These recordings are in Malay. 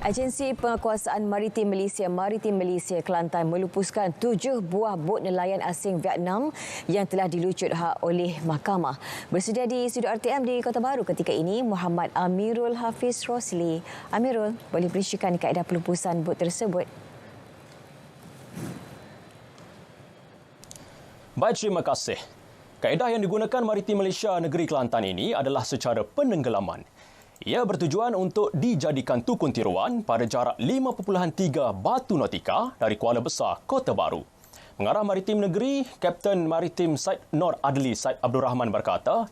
Agensi Penguasaan Maritim Malaysia Kelantan melupuskan 7 buah bot nelayan asing Vietnam yang telah dilucut hak oleh mahkamah. Bersedia di studio RTM di Kota Baru ketika ini, Muhammad Amirul Hafiz Rosli. Amirul, boleh berisikan kaedah pelupusan bot tersebut? Baik, terima kasih. Kaedah yang digunakan Maritim Malaysia Negeri Kelantan ini adalah secara penenggelaman. Ia bertujuan untuk dijadikan tukun tiruan pada jarak 5.3 batu nautika dari Kuala Besar, Kota Baru. Pengarah Maritim Negeri, Kapten Maritim Said Nor Adli Said Abdul Rahman berkata,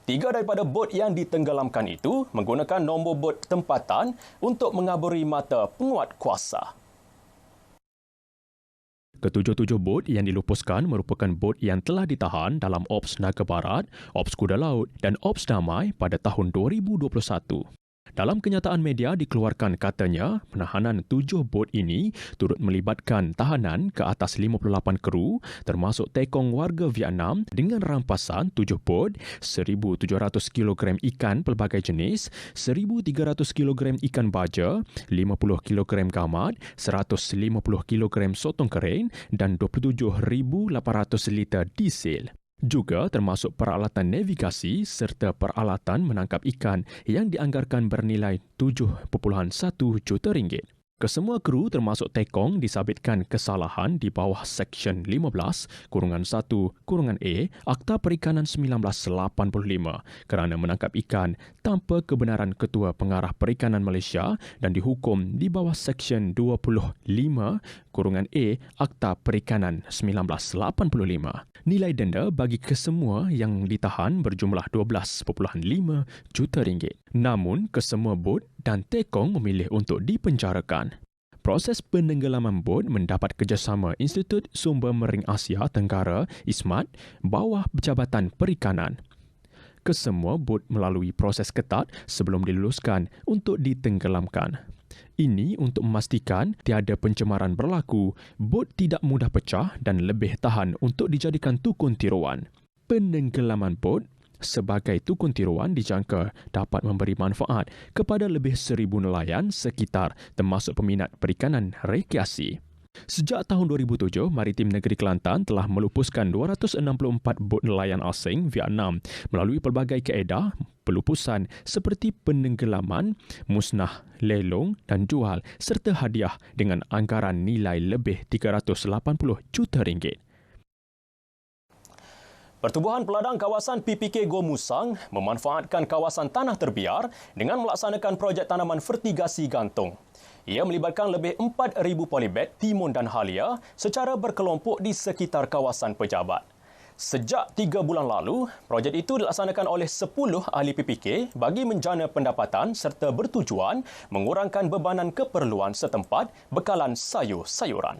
3 daripada bot yang ditenggelamkan itu menggunakan nombor bot tempatan untuk mengaburi mata penguat kuasa. Ketujuh-tujuh bot yang dilupuskan merupakan bot yang telah ditahan dalam Ops Naga Barat, Ops Kuda Laut dan Ops Damai pada tahun 2021. Dalam kenyataan media dikeluarkan katanya, penahanan 7 bot ini turut melibatkan tahanan ke atas 58 kru termasuk tekong warga Vietnam dengan rampasan 7 bot, 1,700 kg ikan pelbagai jenis, 1,300 kg ikan baja, 50 kg gamat, 150 kg sotong kering dan 27,800 liter diesel. Juga termasuk peralatan navigasi serta peralatan menangkap ikan yang dianggarkan bernilai 7.1 juta ringgit. Kesemua kru termasuk tekong disabitkan kesalahan di bawah Seksyen 15-1-A Akta Perikanan 1985 kerana menangkap ikan tanpa kebenaran Ketua Pengarah Perikanan Malaysia dan dihukum di bawah Seksyen 25-A Akta Perikanan 1985. Nilai denda bagi kesemua yang ditahan berjumlah 12.5 juta ringgit. Namun, kesemua bot dan tekong memilih untuk dipenjarakan. Proses penenggelaman bot mendapat kerjasama Institut Sumber Mering Asia Tenggara (ISMAT) bawah Jabatan Perikanan. Kesemua bot melalui proses ketat sebelum diluluskan untuk ditenggelamkan. Ini untuk memastikan tiada pencemaran berlaku, bot tidak mudah pecah dan lebih tahan untuk dijadikan tukun tiruan. Penenggelaman bot sebagai tukun tiruan dijangka dapat memberi manfaat kepada lebih 1,000 nelayan sekitar termasuk peminat perikanan rekreasi. Sejak tahun 2007, Maritim Negeri Kelantan telah melupuskan 264 bot nelayan asing Vietnam melalui pelbagai kaedah pelupusan seperti penenggelaman, musnah, lelong dan jual serta hadiah dengan anggaran nilai lebih 380 juta ringgit. Pertubuhan Peladang Kawasan PPK Gua Musang memanfaatkan kawasan tanah terbiar dengan melaksanakan projek tanaman fertigasi gantung. Ia melibatkan lebih 4,000 polybag timun dan halia secara berkelompok di sekitar kawasan pejabat. Sejak 3 bulan lalu, projek itu dilaksanakan oleh 10 ahli PPK bagi menjana pendapatan serta bertujuan mengurangkan bebanan keperluan setempat bekalan sayur-sayuran.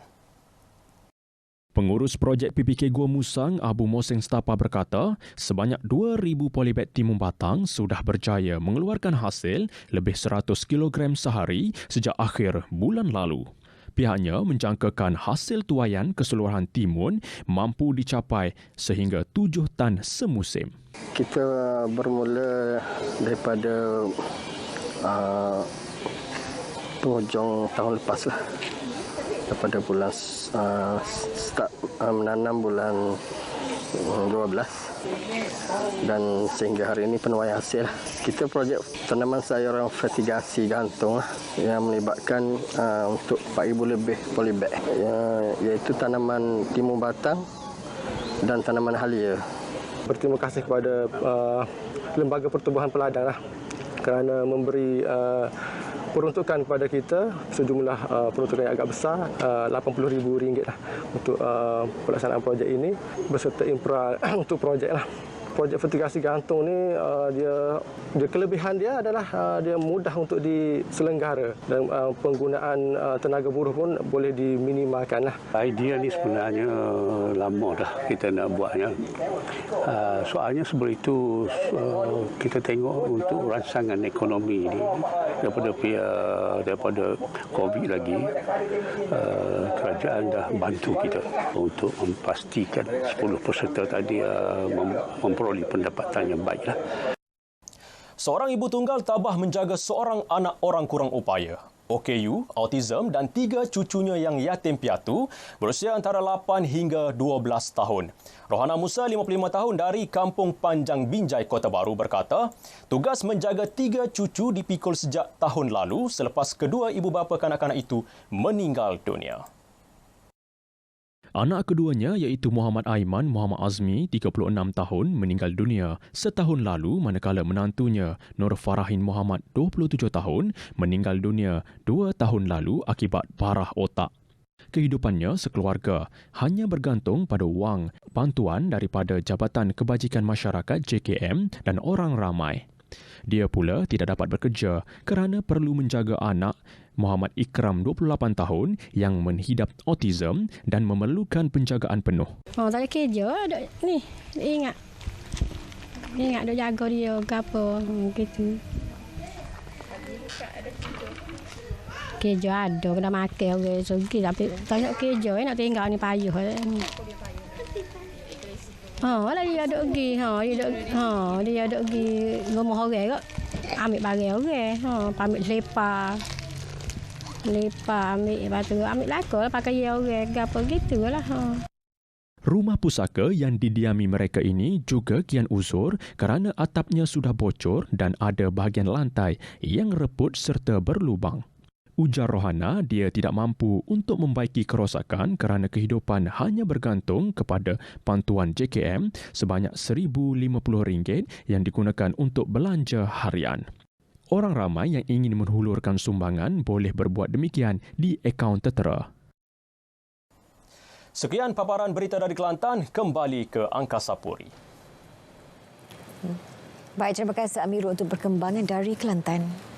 Pengurus projek PPK Gua Musang, Abu Mohsin Stapa berkata, sebanyak 2,000 polybag timun batang sudah berjaya mengeluarkan hasil lebih 100 kg sehari sejak akhir bulan lalu. Pihaknya menjangkakan hasil tuaian keseluruhan timun mampu dicapai sehingga 7 tan semusim. Kita bermula daripada penghujung tahun lepas lah. Daripada bulan start menanam bulan 12 dan sehingga hari ini penuaian hasil. Kita projek tanaman sayuran fertigasi gantung yang melibatkan untuk 4,000 lebih polybag, iaitu tanaman timun batang dan tanaman halia. Berterima kasih kepada Lembaga Pertubuhan Peladang kerana memberi peruntukan kepada kita sejumlah peruntukan yang agak besar, RM80,000 untuk pelaksanaan projek ini beserta infra untuk projek lah. Projek fertigasi gantung ni dia kelebihan dia adalah dia mudah untuk diselenggara dan penggunaan tenaga buruh pun boleh diminimalkan lah. Idea ni sebenarnya lama dah kita nak buatnya. Soalnya sebelum itu kita tengok untuk rancangan ekonomi ni daripada COVID lagi, kerajaan dah bantu kita untuk memastikan 10 peserta tadi memperoleh pendapatan yang baiklah. Seorang ibu tunggal tabah menjaga seorang anak orang kurang upaya. OKU, autism dan 3 cucunya yang yatim piatu berusia antara 8 hingga 12 tahun. Rohana Musa, 55 tahun dari Kampung Panjang Binjai, Kota Baru berkata, tugas menjaga 3 cucu dipikul sejak tahun lalu selepas kedua ibu bapa kanak-kanak itu meninggal dunia. Anak keduanya iaitu Muhammad Aiman Muhammad Azmi, 36 tahun, meninggal dunia setahun lalu manakala menantunya Nur Farahin Muhammad, 27 tahun, meninggal dunia 2 tahun lalu akibat parah otak. Kehidupannya sekeluarga hanya bergantung pada wang bantuan daripada Jabatan Kebajikan Masyarakat JKM dan orang ramai. Dia pula tidak dapat bekerja kerana perlu menjaga anak Muhammad Ikram, 28 tahun yang menghidap autism dan memerlukan penjagaan penuh. Oh, tak ada kerja, duk ni, ingat. Duk jaga dia ke apa, gitu. Kerja ada, kena makan orang segi tapi tak nak kerja, nak tinggal ni payuh. Lah dia duk pergi, dia duk pergi rumah orang kak. Ambil barang orang, ambil lepas ambil lepas tu ambil lakor pakai orang apa gitulah. Rumah pusaka yang didiami mereka ini juga kian uzur kerana atapnya sudah bocor dan ada bahagian lantai yang reput serta berlubang. Ujar Rohana, dia tidak mampu untuk membaiki kerosakan kerana kehidupan hanya bergantung kepada bantuan JKM sebanyak RM1,050 yang digunakan untuk belanja harian. Orang ramai yang ingin menghulurkan sumbangan boleh berbuat demikian di akaun tertera. Sekian paparan berita dari Kelantan, kembali ke Angkasa Puri. Baik, terima kasih Amirul untuk perkembangan dari Kelantan.